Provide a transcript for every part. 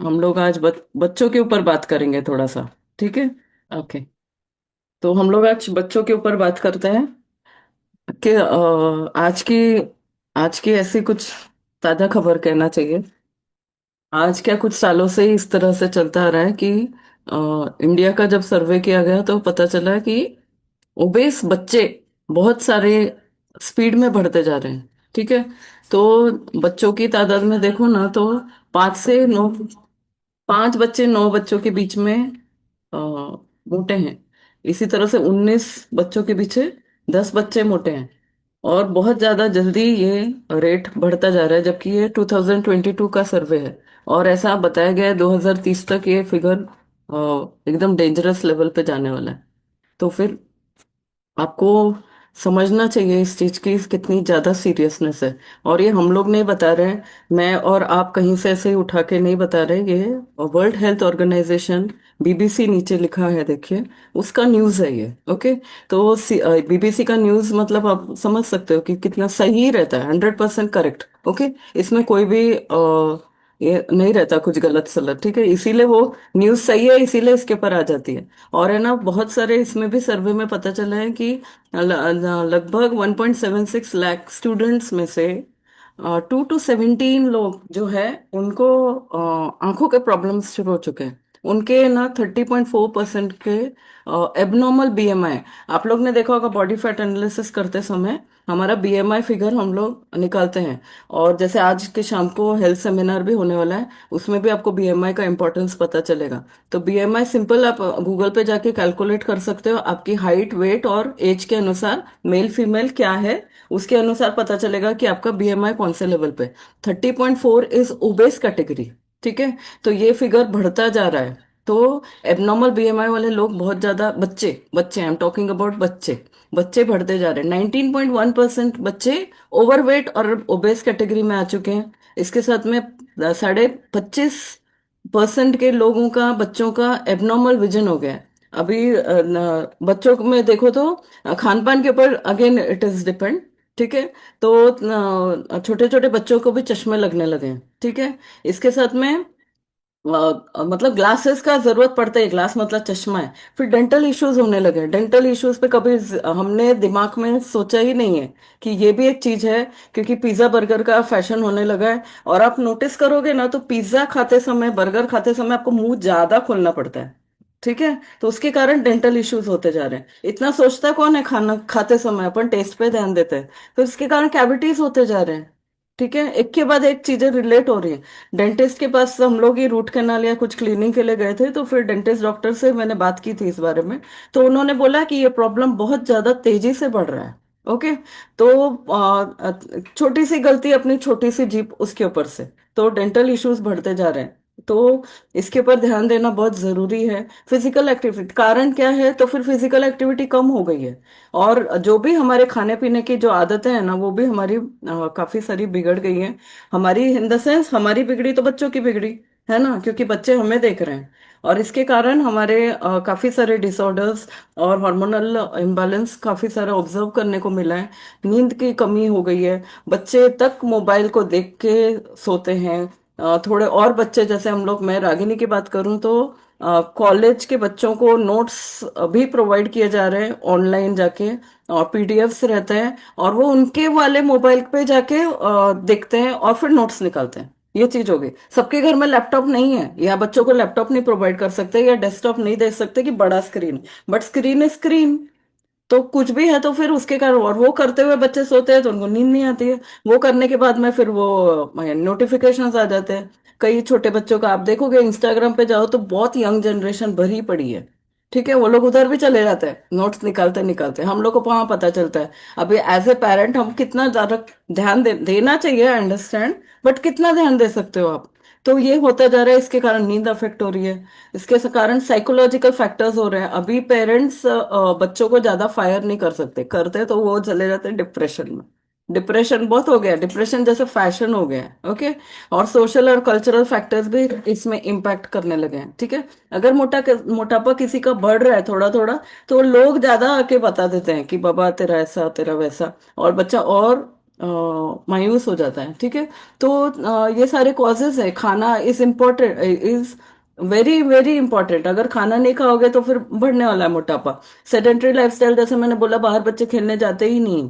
हम लोग आज बच्चों के ऊपर बात करेंगे थोड़ा सा। ठीक है। ओके। तो हम लोग आज बच्चों के ऊपर बात करते हैं कि आज की ऐसी कुछ ताजा खबर कहना चाहिए। आज क्या कुछ सालों से ही इस तरह से चलता आ रहा है कि इंडिया का जब सर्वे किया गया तो पता चला कि ओबेस बच्चे बहुत सारे स्पीड में बढ़ते जा रहे हैं। ठीक है। तो बच्चों की तादाद में देखो ना तो 5 से 9, 5 बच्चे 9 बच्चों के बीच में अ, मोटे हैं। इसी तरह से 19 बच्चों के पीछे 10 बच्चे मोटे हैं। और बहुत ज्यादा जल्दी ये रेट बढ़ता जा रहा है, जबकि ये 2022 का सर्वे है। और ऐसा बताया गया है 2030 तक ये फिगर एकदम डेंजरस लेवल पे जाने वाला है। तो फिर आपको समझना चाहिए इस चीज की कितनी ज्यादा सीरियसनेस है। और ये हम लोग नहीं बता रहे हैं, मैं और आप कहीं से ऐसे ही उठा के नहीं बता रहे, ये वर्ल्ड हेल्थ ऑर्गेनाइजेशन, बीबीसी नीचे लिखा है देखिए, उसका न्यूज़ है ये। ओके। तो बीबीसी का न्यूज़ मतलब आप समझ सकते हो कि कितना सही रहता है, 100% करेक्ट। ओके। इसमें कोई भी ये नहीं रहता कुछ गलत सलत। ठीक है, इसीलिए वो न्यूज़ सही है, इसीलिए इसके ऊपर आ जाती है। और है ना, बहुत सारे इसमें भी सर्वे में पता चला है कि लगभग 1.76 लाख स्टूडेंट्स में से 2 to 17 लोग जो है उनको आंखों के प्रॉब्लम्स शुरू हो चुके हैं। उनके ना 30.4% के एबनॉर्मल बीएमआई। आप लोग ने देखा होगा बॉडी फैट एनालिसिस करते समय हमारा बीएमआई फिगर हम लोग निकालते हैं। और जैसे आज के शाम को हेल्थ सेमिनार भी होने वाला है, उसमें भी आपको बीएमआई का इंपॉर्टेंस पता चलेगा। तो बीएमआई सिंपल, आप गूगल पे जाके कैलकुलेट कर सकते हो, आपकी हाइट वेट और एज के अनुसार मेल फीमेल क्या है उसके अनुसार पता चलेगा कि आपका बीएमआई कौन से लेवल पे। 30.4 इज ओबेस कैटेगरी। ठीक है। तो ये फिगर बढ़ता जा रहा है। तो एबनॉर्मल बीएमआई वाले लोग बहुत ज्यादा, बच्चे बच्चे आई एम टॉकिंग अबाउट बच्चे, बच्चे बढ़ते जा रहे हैं। 19.1% बच्चे ओवरवेट और ओबेस कैटेगरी में आ चुके हैं। इसके साथ में 25% के लोगों का, बच्चों का एबनॉर्मल विजन हो गया है। अभी बच्चों में देखो तो खान पान के ऊपर अगेन इट इज डिपेंड। ठीक है। तो छोटे छोटे बच्चों को भी चश्मे लगने लगे हैं। ठीक है। इसके साथ में मतलब ग्लासेस का जरूरत पड़ता है, ग्लास मतलब चश्मा है। फिर डेंटल इश्यूज होने लगे। डेंटल इश्यूज पे कभी हमने दिमाग में सोचा ही नहीं है कि ये भी एक चीज है, क्योंकि पिज्जा बर्गर का फैशन होने लगा है। और आप नोटिस करोगे ना तो पिज्जा खाते समय, बर्गर खाते समय आपको मुंह ज्यादा खोलना पड़ता है। ठीक है। तो उसके कारण डेंटल इश्यूज होते जा रहे हैं। इतना सोचता कौन है, खाना खाते समय अपन टेस्ट पे ध्यान देते हैं, तो इसके कारण कैविटीज होते जा रहे हैं। ठीक है, एक के बाद एक चीजें रिलेट हो रही है। डेंटिस्ट के पास हम लोग ये रूट कैनाल या कुछ क्लीनिंग के लिए गए थे, तो फिर डेंटिस्ट डॉक्टर से मैंने बात की थी इस बारे में। तो उन्होंने बोला कि ये प्रॉब्लम बहुत ज्यादा तेजी से बढ़ रहा है। ओके। तो छोटी सी गलती, अपनी छोटी सी जीप, उसके ऊपर से तो डेंटल इश्यूज बढ़ते जा रहे हैं। तो इसके ऊपर ध्यान देना बहुत जरूरी है। फिजिकल एक्टिविटी कारण क्या है, तो फिर फिजिकल एक्टिविटी कम हो गई है। और जो भी हमारे खाने पीने की जो आदतें हैं ना, वो भी हमारी काफी सारी बिगड़ गई हैं। हमारी इन द सेंस, हमारी बिगड़ी तो बच्चों की बिगड़ी है ना, क्योंकि बच्चे हमें देख रहे हैं। और इसके कारण हमारे काफी सारे डिसऑर्डर्स और हार्मोनल इम्बैलेंस काफी सारा ऑब्जर्व करने को मिला है। नींद की कमी हो गई है। बच्चे तक मोबाइल को देख के सोते हैं। थोड़े और बच्चे, जैसे हम लोग, मैं रागिनी की बात करूं तो कॉलेज के बच्चों को नोट्स भी प्रोवाइड किए जा रहे हैं ऑनलाइन जाके, और पीडीएफ्स रहते हैं, और वो उनके वाले मोबाइल पे जाके देखते हैं और फिर नोट्स निकालते हैं। ये चीज हो गई। सबके घर में लैपटॉप नहीं है, या बच्चों को लैपटॉप नहीं प्रोवाइड कर सकते, या डेस्कटॉप नहीं दे सकते कि बड़ा स्क्रीन, बट स्क्रीन है स्क्रीन। तो कुछ भी है, तो फिर उसके कारण, और वो करते हुए बच्चे सोते हैं तो उनको नींद नहीं आती है। वो करने के बाद में फिर वो नोटिफिकेशंस आ जाते हैं। कई छोटे बच्चों का आप देखोगे, इंस्टाग्राम पे जाओ तो बहुत यंग जनरेशन भरी पड़ी है। ठीक है, वो लोग उधर भी चले जाते हैं नोट्स निकालते निकालते, हम लोग को वहां पता चलता है। अभी एज ए पेरेंट हम कितना ज्यादा ध्यान देना चाहिए, अंडरस्टैंड, बट कितना ध्यान दे सकते हो आप। तो ये होता जा रहा है, इसके कारण नींद अफेक्ट हो रही है। इसके कारण साइकोलॉजिकल फैक्टर्स हो रहे हैं। अभी पेरेंट्स बच्चों को ज्यादा फायर नहीं कर सकते, करते तो वो चले जाते हैं डिप्रेशन में। डिप्रेशन बहुत हो गया, डिप्रेशन जैसे फैशन हो गया है। ओके। और सोशल और कल्चरल फैक्टर्स भी इसमें इम्पैक्ट करने लगे हैं। ठीक है। अगर मोटापा किसी का बढ़ रहा है थोड़ा थोड़ा, तो लोग ज्यादा आके बता देते हैं कि बाबा तेरा ऐसा तेरा वैसा, और बच्चा और मायूस हो जाता है, ठीक है। तो ये सारे कॉजेज है। खाना is important, is very very important. अगर खाना नहीं खाओगे तो फिर बढ़ने वाला है मोटापा। सेडेंट्री लाइफस्टाइल, जैसे मैंने बोला, बाहर बच्चे खेलने जाते ही नहीं।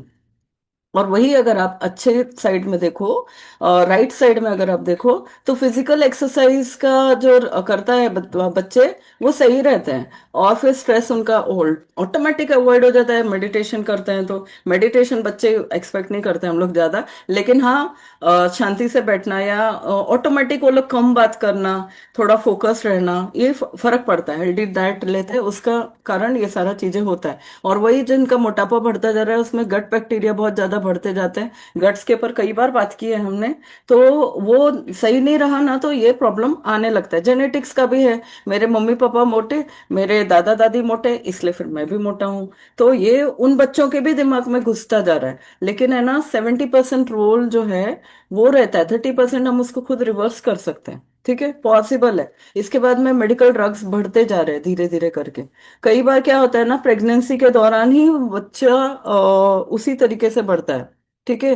और वही अगर आप अच्छे साइड में देखो, राइट साइड में अगर आप देखो, तो फिजिकल एक्सरसाइज का जो करता है बच्चे, वो सही रहते हैं। और फिर स्ट्रेस उनका ऑटोमेटिक अवॉइड हो जाता है। मेडिटेशन करते हैं तो मेडिटेशन बच्चे एक्सपेक्ट नहीं करते हम लोग ज्यादा, लेकिन हाँ, शांति से बैठना या ऑटोमेटिक वो लोग कम बात करना, थोड़ा फोकस रहना, ये फर्क पड़ता है। हेल्दी डाइट लेते हैं उसका कारण ये सारा चीजें होता है। और वही जिनका मोटापा बढ़ता जा रहा है उसमें गट बैक्टीरिया बहुत ज्यादा बढ़ते जाते हैं। गट्स के ऊपर कई बार बात की है हमने। तो वो सही नहीं रहा ना, तो ये प्रॉब्लम आने लगता है। जेनेटिक्स का भी है। मेरे मम्मी पापा मोटे, मेरे दादा दादी मोटे, इसलिए फिर मैं भी मोटा हूं। तो ये उन बच्चों के भी दिमाग में घुसता जा रहा है। लेकिन है ना, 70% रोल जो है वो रहता है, 30% हम उसको खुद रिवर्स कर सकते हैं। ठीक है, पॉसिबल है। इसके बाद में मेडिकल ड्रग्स बढ़ते जा रहे हैं धीरे धीरे करके। कई बार क्या होता है ना, प्रेगनेंसी के दौरान ही बच्चा उसी तरीके से बढ़ता है। ठीक है।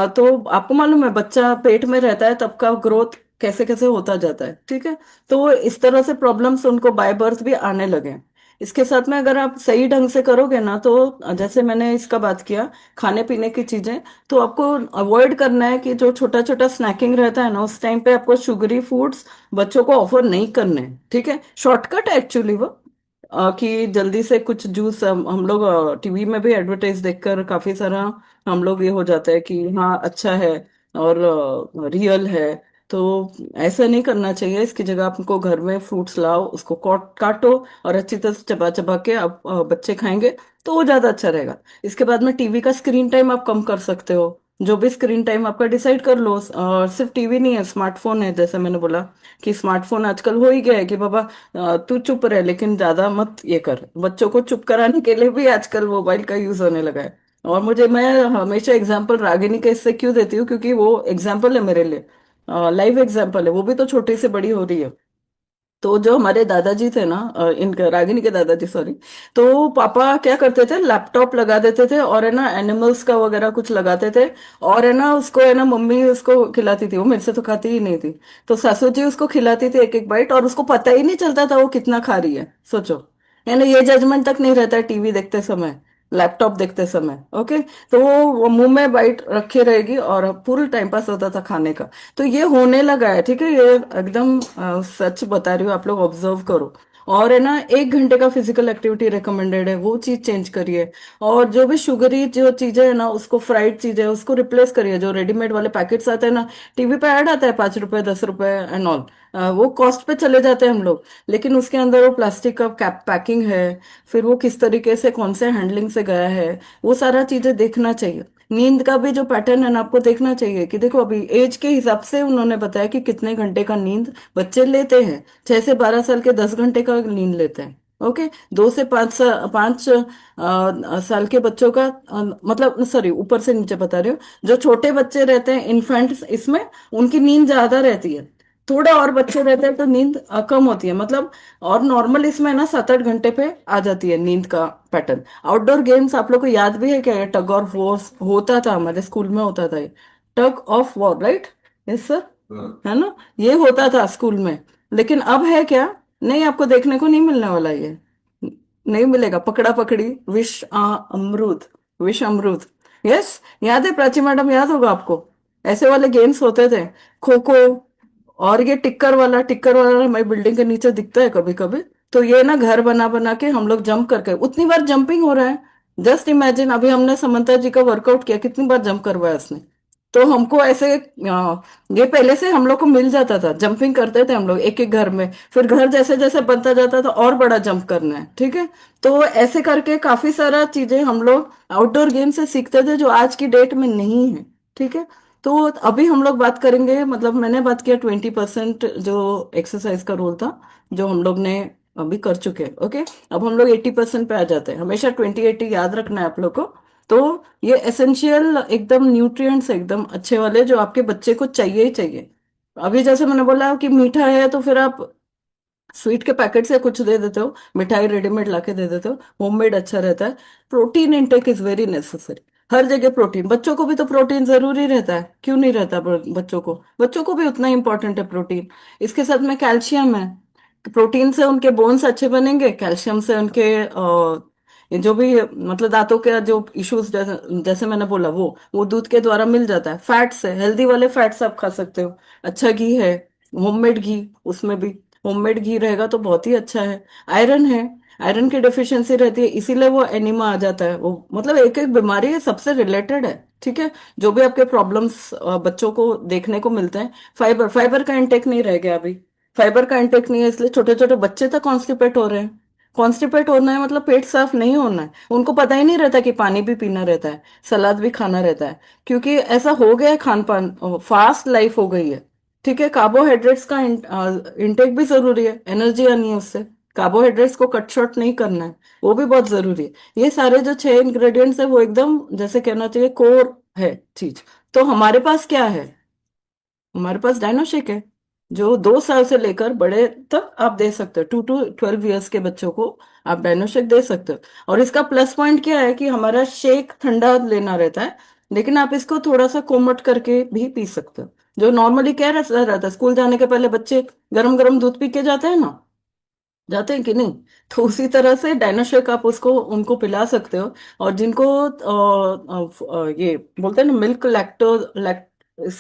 तो आपको मालूम है, बच्चा पेट में रहता है तब का ग्रोथ कैसे कैसे होता जाता है। ठीक है। तो इस तरह से प्रॉब्लम्स उनको बाय बर्थ भी आने लगे हैं। इसके साथ में अगर आप सही ढंग से करोगे ना, तो जैसे मैंने इसका बात किया, खाने पीने की चीजें, तो आपको अवॉइड करना है कि जो छोटा छोटा स्नैकिंग रहता है ना, उस टाइम पे आपको शुगरी फूड्स बच्चों को ऑफर नहीं करने हैं। ठीक है, शॉर्टकट है एक्चुअली वो। कि जल्दी से कुछ जूस, हम लोग टीवी में भी एडवर्टाइज देखकर काफी सारा हम लोग ये हो जाता है कि हाँ अच्छा है और रियल है। तो ऐसा नहीं करना चाहिए। इसकी जगह आपको घर में फ्रूट्स लाओ, उसको काटो और अच्छी तरह से चबा चबा के आप बच्चे खाएंगे तो वो ज्यादा अच्छा रहेगा। इसके बाद में टीवी का स्क्रीन टाइम आप कम कर सकते हो। जो भी स्क्रीन टाइम आपका डिसाइड कर लो। और सिर्फ टीवी नहीं है, स्मार्टफोन है, जैसे मैंने बोला कि स्मार्टफोन आजकल हो ही गया है कि बाबा तू चुप रहे लेकिन ज्यादा मत ये कर। बच्चों को चुप कराने के लिए भी आजकल मोबाइल का यूज होने लगा है। और मैं हमेशा एग्जांपल रागिनी का इससे क्यों देती हूँ, क्योंकि वो एग्जांपल है मेरे लिए, लाइव एग्जांपल है। वो भी तो छोटी से बड़ी हो रही है। तो जो हमारे दादाजी थे ना, इनका रागिनी के दादाजी, सॉरी। तो पापा क्या करते थे, लैपटॉप लगा देते थे और है ना एनिमल्स का वगैरह कुछ लगाते थे। और है ना, उसको है ना मम्मी उसको खिलाती थी, वो मेरे से तो खाती ही नहीं थी। तो सासू जी उसको खिलाती थी एक एक बाइट, और उसको पता ही नहीं चलता था वो कितना खा रही है, सोचो। यानी ये जजमेंट तक नहीं रहता है टीवी देखते समय, लैपटॉप देखते समय। ओके। तो वो मुंह में बाइट रखे रहेगी और पूरा टाइम पास होता था खाने का। तो ये होने लगा है। ठीक है, ये एकदम सच बता रही हूँ, आप लोग ऑब्जर्व करो। और है ना, 1 घंटे का फिजिकल एक्टिविटी रिकमेंडेड है, वो चीज चेंज करिए। और जो भी शुगरी जो चीजें है ना, उसको फ्राइड चीजें उसको रिप्लेस करिए। जो रेडीमेड वाले पैकेट्स आते हैं ना, टीवी पे ऐड आता है, 5 रुपए 10 रुपए एंड ऑल, वो कॉस्ट पे चले जाते हैं हम लोग। लेकिन उसके अंदर वो प्लास्टिक का कैप पैकिंग है, फिर वो किस तरीके से कौन से हैंडलिंग से गया है, वो सारा चीजें देखना चाहिए। नींद का भी जो पैटर्न है ना, आपको देखना चाहिए कि देखो अभी एज के हिसाब से उन्होंने बताया कि कितने घंटे का नींद बच्चे लेते हैं। 6 से 12 साल के 10 घंटे का नींद लेते हैं। ओके। 2 से 5 साल के बच्चों का मतलब, सॉरी, ऊपर से नीचे बता रही हूँ। जो छोटे बच्चे रहते हैं इन्फेंट्स, इसमें उनकी नींद ज्यादा रहती है। थोड़ा और बच्चे रहते हैं तो नींद कम होती है, मतलब। और नॉर्मल इसमें ना 7-8 घंटे पे आ जाती है नींद का पैटर्न। आउटडोर गेम्स आप लोग को याद भी है क्या? टग ऑफ वॉर होता था, हमारे स्कूल में होता था ये। Tug of war, right? Yes sir. है ना, ये होता था स्कूल में। लेकिन अब है क्या? नहीं, आपको देखने को नहीं मिलने वाला ये। नहीं मिलेगा। पकड़ा पकड़ी, अमरूद, विष अमरूद। यस, याद है प्राची मैडम, याद होगा आपको। ऐसे वाले गेम्स होते थे। खो खो। और ये टिक्कर वाला हमारी बिल्डिंग के नीचे दिखता है कभी कभी। तो ये ना घर बना बना के हम लोग जंप करके, उतनी बार जंपिंग हो रहा है। जस्ट इमेजिन, अभी हमने समंता जी का वर्कआउट किया, कितनी बार जंप करवाया उसने। तो हमको ऐसे ये पहले से हम लोग को मिल जाता था, जंपिंग करते थे हम लोग एक एक घर में। फिर घर जैसे जैसे बनता जाता था और बड़ा जंप करना है। ठीक है। तो ऐसे करके काफी सारा चीजें हम लोग आउटडोर गेम से सीखते थे, जो आज की डेट में नहीं है। ठीक है। तो अभी हम लोग बात करेंगे, मतलब मैंने बात किया 20% जो एक्सरसाइज का रोल था, जो हम लोग ने अभी कर चुके हैं। ओके। अब हम लोग 80% पे आ जाते हैं। हमेशा 20-80 याद रखना है आप लोग को। तो ये एसेंशियल एकदम न्यूट्रिएंट्स एकदम अच्छे वाले, जो आपके बच्चे को चाहिए ही चाहिए। अभी जैसे मैंने बोला कि मीठा है, तो फिर आप स्वीट के पैकेट से कुछ दे देते हो, मिठाई रेडीमेड लाके दे देते हो, होममेड अच्छा रहता है। Protein intake is very necessary. हर जगह प्रोटीन, बच्चों को भी तो प्रोटीन जरूरी रहता है, क्यों नहीं रहता? बच्चों को भी उतना इंपॉर्टेंट है प्रोटीन। इसके साथ में कैल्शियम है। प्रोटीन से उनके बोन्स अच्छे बनेंगे, कैल्शियम से उनके ये जो भी मतलब दांतों के जो इश्यूज, जैसे जैसे मैंने बोला, वो दूध के द्वारा मिल जाता है। फैट्स है, हेल्दी वाले फैट्स आप खा सकते हो। अच्छा घी है, होममेड घी, उसमें भी होममेड घी रहेगा तो बहुत ही अच्छा है। आयरन है, आयरन की डेफिशिएंसी रहती है, इसीलिए वो एनीमा आ जाता है। वो मतलब एक एक बीमारी है, सबसे रिलेटेड है। ठीक है, जो भी आपके प्रॉब्लम्स बच्चों को देखने को मिलते हैं। फाइबर, फाइबर का इंटेक नहीं रह गया अभी। फाइबर का इंटेक नहीं है, इसलिए छोटे छोटे बच्चे तक कॉन्स्टिपेट हो रहे हैं। कॉन्स्टिपेट होना है मतलब पेट साफ नहीं होना है, उनको पता ही नहीं रहता कि पानी भी पीना रहता है, सलाद भी खाना रहता है। क्योंकि ऐसा हो गया है, खान पान फास्ट लाइफ हो गई है। ठीक है, कार्बोहाइड्रेट्स का इंटेक भी जरूरी है, एनर्जी आनी है उससे। कार्बोहाइड्रेट्स को कट शॉर्ट नहीं करना है, वो भी बहुत जरूरी है। ये सारे जो 6 इंग्रेडिएंट्स है वो एकदम जैसे कहना चाहिए कोर है चीज। तो हमारे पास क्या है? हमारे पास डायनोशिक है, जो 2 साल से लेकर बड़े तक आप दे सकते हो, 2 to 12 ईयर्स के बच्चों को आप डायनोशिक दे सकते हो। और इसका प्लस पॉइंट क्या है कि हमारा शेक ठंडा लेना रहता है, लेकिन आप इसको थोड़ा सा कोमट करके भी पी सकते हो। जो नॉर्मली क्या रहता है, स्कूल जाने के पहले बच्चे गरम गरम दूध पी के जाते हैं ना, जाते हैं कि नहीं? तो उसी तरह से डायनाशेक आप उसको उनको पिला सकते हो। और जिनको ये बोलते हैं ना, मिल्क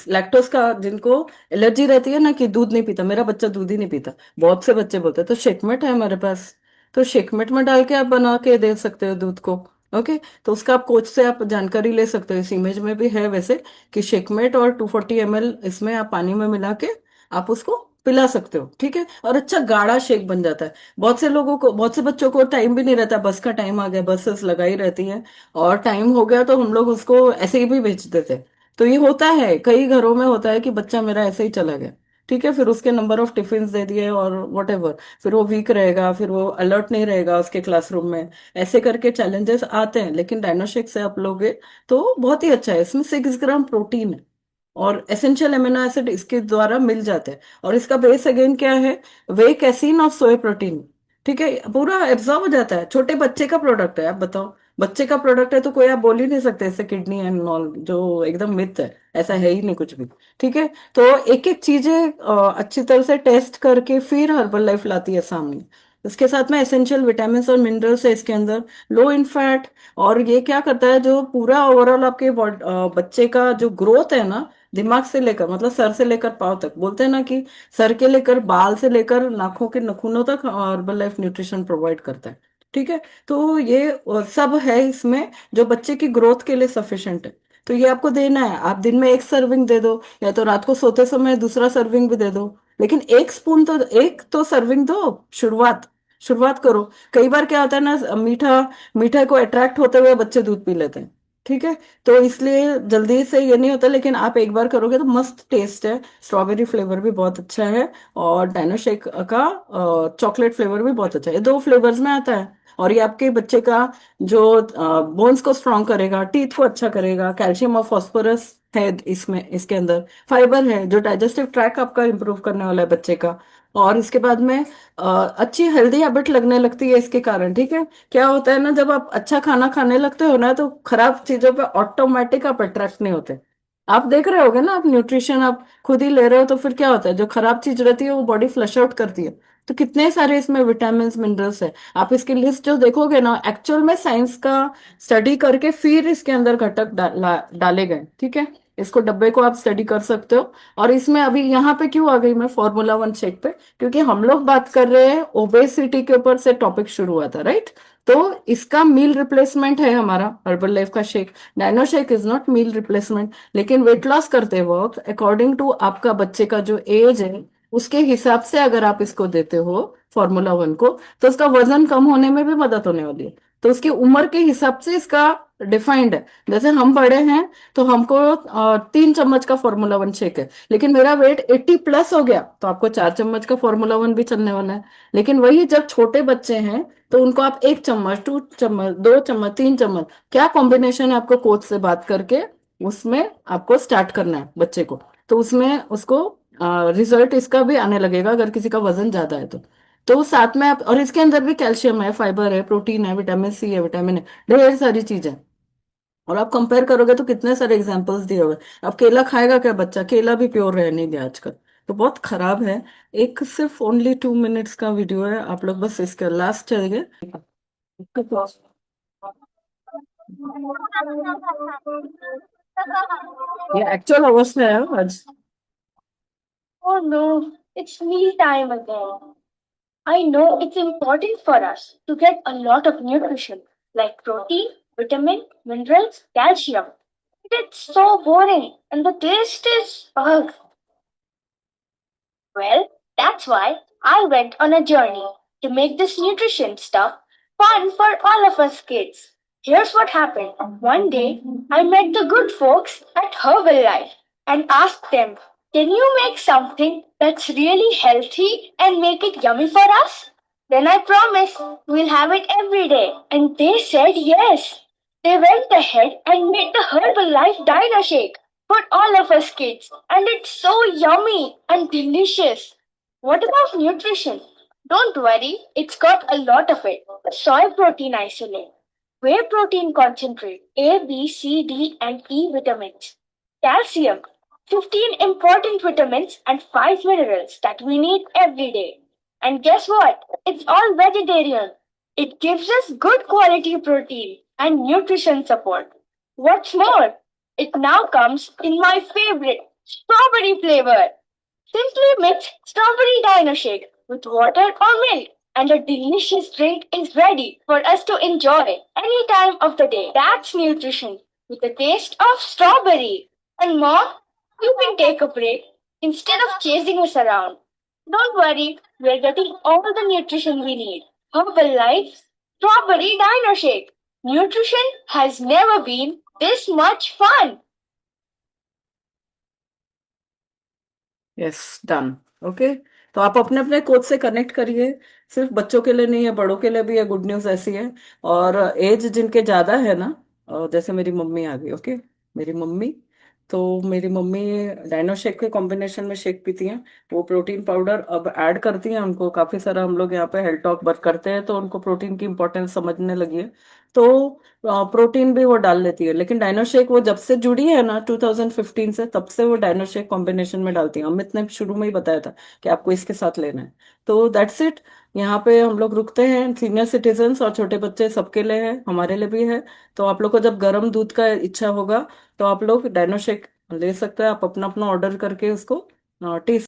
लैक्टोज का जिनको एलर्जी रहती है ना, कि दूध नहीं पीता, मेरा बच्चा दूध ही नहीं पीता, बहुत से बच्चे बोलते हैं, तो शेकमेट है हमारे पास। तो शेकमेट में डाल के आप बना के दे सकते हो दूध को। ओके, तो उसका आप कोच से आप जानकारी ले सकते हो, इस इमेज में भी है वैसे, कि शेकमेट और 240 ml इसमें आप पानी में मिला के आप उसको पिला सकते हो। ठीक है, और अच्छा गाढ़ा शेक बन जाता है। बहुत से लोगों को, बहुत से बच्चों को टाइम भी नहीं रहता, बस का टाइम आ गया, बसेस लगाई रहती है, और टाइम हो गया तो हम लोग उसको ऐसे ही भी भेज देते हैं। तो ये होता है, कई घरों में होता है कि बच्चा मेरा ऐसे ही चला गया। ठीक है, फिर उसके नंबर ऑफ टिफिन दे दिए और वट एवर, फिर वो वीक रहेगा, फिर वो अलर्ट नहीं रहेगा उसके क्लासरूम में। ऐसे करके चैलेंजेस आते हैं, लेकिन डायनोशिक से आप लोगे तो बहुत ही अच्छा है। इसमें 6 ग्राम प्रोटीन है, और एसेंशियल अमीनो एसिड इसके द्वारा मिल जाते हैं। और इसका बेस अगेन क्या है? वे कैसीन और सोया प्रोटीन। ठीक है, पूरा एब्जॉर्ब हो जाता है, छोटे बच्चे का प्रोडक्ट है। आप बताओ, बच्चे का प्रोडक्ट है तो कोई आप बोल ही नहीं सकते ऐसे किडनी एंड ऑल, जो एकदम मिथ है, ऐसा है ही नहीं कुछ भी। ठीक है, तो एक एक चीजें अच्छी तरह से टेस्ट करके फिर हर्बल लाइफ लाती है सामने। इसके साथ में एसेंशियल विटामिन और मिनरल्स है इसके अंदर, लो इन फैट। और ये क्या करता है, जो पूरा ओवरऑल आपके बच्चे का जो ग्रोथ है ना, दिमाग से लेकर मतलब सर से लेकर पाँव तक, बोलते हैं ना कि सर के लेकर बाल से लेकर नाखों के नखूनों तक हर्बल लाइफ न्यूट्रिशन प्रोवाइड करता है। ठीक है, तो ये सब है इसमें जो बच्चे की ग्रोथ के लिए सफिशिएंट है। तो ये आपको देना है, आप दिन में एक सर्विंग दे दो, या तो रात को सोते समय दूसरा सर्विंग भी दे दो। लेकिन एक स्पून तो, एक तो सर्विंग दो, शुरुआत शुरुआत करो। कई बार क्या होता है ना, मीठा, मीठे को अट्रैक्ट होते हुए बच्चे दूध पी लेते हैं। ठीक है, तो इसलिए जल्दी से ये नहीं होता, लेकिन आप एक बार करोगे तो मस्त टेस्ट है। स्ट्रॉबेरी फ्लेवर भी बहुत अच्छा है, और डायनो शेक का चॉकलेट फ्लेवर भी बहुत अच्छा है। ये 2 फ्लेवर्स में आता है। और ये आपके बच्चे का जो बोन्स को स्ट्रॉन्ग करेगा, टीथ को अच्छा करेगा, कैल्शियम और फॉस्फोरस है इसमें, इसके अंदर फाइबर है जो डाइजेस्टिव ट्रैक आपका इंप्रूव करने वाला है बच्चे का। और इसके बाद में अच्छी हेल्दी हैबिट लगने लगती है इसके कारण। ठीक है, क्या होता है ना, जब आप अच्छा खाना खाने लगते हो ना, तो खराब चीजों पे ऑटोमेटिक आप अट्रैक्ट नहीं होते। आप देख रहे होगे ना, आप न्यूट्रिशन आप खुद ही ले रहे हो, तो फिर क्या होता है, जो खराब चीज रहती है वो बॉडी फ्लश आउट करती है। तो कितने सारे इसमें विटामिन मिनरल्स है, आप इसकी लिस्ट जो देखोगे ना, एक्चुअल में साइंस का स्टडी करके फिर इसके अंदर घटक डाले गए। ठीक है, इसको डब्बे को आप स्टडी कर सकते हो। और इसमें अभी यहाँ पे क्यों आ गई मैं Formula 1 शेक पे, क्योंकि हम लोग बात कर रहे हैं ओबेसिटी के ऊपर से टॉपिक शुरू हुआ था, राइट? तो इसका मील रिप्लेसमेंट है हमारा हर्बल लाइफ का shake. Dino shake is not meal replacement, लेकिन वेट लॉस करते वक्त अकॉर्डिंग टू आपका बच्चे का जो एज है, उसके हिसाब से अगर आप इसको देते हो Formula 1 को, तो उसका वजन कम होने में भी मदद होने वाली है। तो उसकी उम्र के हिसाब से इसका डिफाइंड है। जैसे हम बड़े हैं तो हमको 3 चम्मच का Formula 1 शेक है, लेकिन मेरा वेट 80+ हो गया तो आपको 4 चम्मच का Formula 1 भी चलने वाला है। लेकिन वही जब छोटे बच्चे हैं तो उनको आप 1 चम्मच, 2 चम्मच, 2 चम्मच, 3 चम्मच, क्या कॉम्बिनेशन है आपको कोच से बात करके उसमें आपको स्टार्ट करना है बच्चे को। तो उसमें उसको रिजल्ट इसका भी आने लगेगा अगर किसी का वजन ज्यादा है तो साथ में आप, और इसके अंदर भी कैल्शियम है, फाइबर है, प्रोटीन है, विटामिन सी है, विटामिन है, ढेर सारी चीजें। और आप कंपेयर करोगे तो कितने सारे एग्जांपल्स दिए हुए हैं। अब केला खाएगा क्या बच्चा? केला भी प्योर रह नहीं गया आजकल, तो बहुत खराब है। एक सिर्फ ओनली 2 मिनट्स का वीडियो है, आप लोग बस इसके लास्ट चलेंगे। ये एक्चुअल अवस्था है आज। Oh no, it's meal time again. I know it's important for us to get a lot of nutrition like protein, vitamin, minerals, calcium. But it's so boring and the taste is ugh. Well, that's why I went on a journey to make this nutrition stuff fun for all of us kids. Here's what happened. One day, I met the good folks at Herbalife and asked them, can you make something that's really healthy and make it yummy for us? Then I promised we'll have it every day. And they said yes. They went ahead and made the Herbalife Dino Shake for all of us kids. And it's so yummy and delicious. What about nutrition? Don't worry, it's got a lot of it. Soy protein isolate, whey protein concentrate, A, B, C, D, and E vitamins, calcium, 15 important vitamins, and 5 minerals that we need every day. And guess what? It's all vegetarian. It gives us good quality protein and nutrition support. What's more, it now comes in my favorite strawberry flavor. Simply mix strawberry dino shake with water or milk, and a delicious drink is ready for us to enjoy any time of the day. That's nutrition with the taste of strawberry. And mom, you can take a break instead of chasing us around. Don't worry, we're getting all the nutrition we need. Herbalife Strawberry Dino Shake. Nutrition has never been this much fun. Yes, done. Okay. तो आप अपने अपने coach से connect करिए। सिर्फ बच्चों के लिए नहीं है, बड़ों के लिए भी है। गुड न्यूज़ ऐसी है। और एज जिनके ज्यादा है ना, जैसे मेरी मम्मी आ गई। ओके, मेरी मम्मी, तो मेरी मम्मी डाइनो शेक के कॉम्बिनेशन में शेक पीती हैं। वो प्रोटीन पाउडर अब ऐड करती हैं। उनको काफी सारा, हम लोग यहाँ पे हेल्थ टॉक वर्क करते हैं तो उनको प्रोटीन की इंपॉर्टेंस समझने लगी है। तो प्रोटीन भी वो डाल लेती है। लेकिन डाइनो शेक वो जब से जुड़ी है ना 2015 से, तब से वो डाइनो शेक कॉम्बिनेशन में डालती है। अमित ने शुरू में ही बताया था कि आपको इसके साथ लेना है। तो दैट्स इट। यहाँ पे हम लोग रुकते हैं। सीनियर सिटीजन्स और छोटे बच्चे सबके लिए है, हमारे लिए भी है। तो आप लोग को जब गर्म दूध का इच्छा होगा तो आप लोग डाइनो शेक ले सकते हैं। आप अपना अपना ऑर्डर करके उसको टेस्ट